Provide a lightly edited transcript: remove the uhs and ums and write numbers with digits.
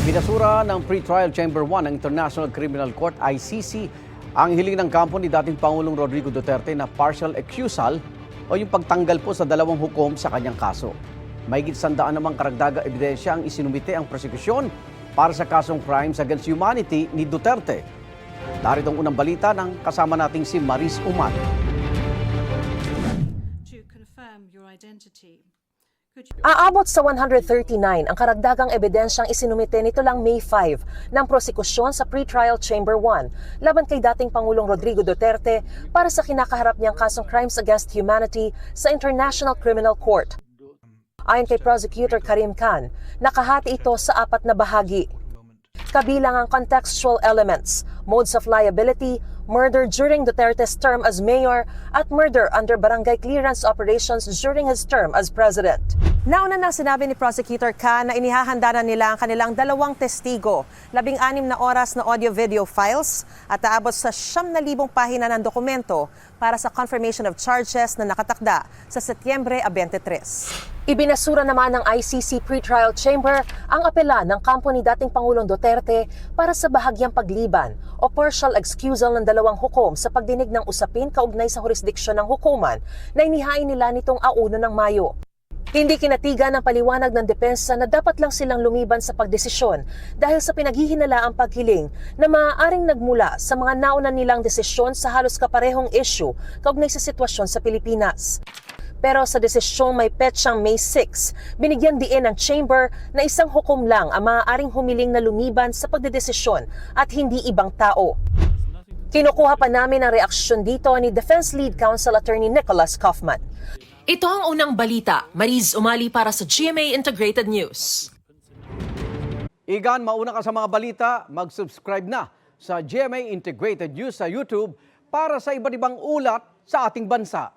Binasura ng Pre-Trial Chamber 1 ng International Criminal Court ICC ang hiling ng kampo ni dating Pangulong Rodrigo Duterte na partial excusal o yung pagtanggal po sa dalawang hukom sa kanyang kaso. Mahigit 100 namang karagdagang ebidensya ang isinumite ang prosekusyon para sa kasong crimes against humanity ni Duterte. Narito ang unang balita ng kasama nating si Maris Uman. To confirm your identity. Aabot sa 139 ang karagdagang ebidensyang isinumite nito lang May 5 ng prosekusyon sa Pre-Trial Chamber 1 laban kay dating Pangulong Rodrigo Duterte para sa kinakaharap niyang kasong crimes against humanity sa International Criminal Court. Ayon kay Prosecutor Karim Khan, nakahati ito sa 4 na bahagi. Kabilang ang contextual elements, modes of liability, murder during Duterte's term as mayor, at murder under barangay clearance operations during his term as president. Nauna na sinabi ni Prosecutor Khan na inihahanda na nila ang kanilang 2 testigo, 16 na oras na audio-video files at aabot sa 9,000 pahina ng dokumento para sa confirmation of charges na nakatakda sa Setyembre 23. Ibinasura naman ng ICC Pre-Trial Chamber ang apela ng kampo ni dating Pangulong Duterte para sa bahagyang pagliban o partial excusal ng 2 hukom sa pagdinig ng usapin kaugnay sa jurisdiksyon ng hukuman na inihain nila nitong 1 ng Mayo. Hindi kinatigan ng paliwanag ng depensa na dapat lang silang lumiban sa pagdesisyon dahil sa pinaghihinalaang paghiling na maaaring nagmula sa mga nauna nilang desisyon sa halos kaparehong issue kaugnay sa sitwasyon sa Pilipinas. Pero sa desisyong may petsang May 6, binigyan diin ng Chamber na isang hukom lang ang maaaring humiling na lumiban sa pagdedesisyon at hindi ibang tao. Kinukuha pa namin ang reaksyon dito ni Defense Lead Counsel Attorney Nicholas Kaufman. Ito ang unang balita. Mariz Umali para sa GMA Integrated News. Igan, mauna ka sa mga balita, mag-subscribe na sa GMA Integrated News sa YouTube para sa iba't ibang ulat sa ating bansa.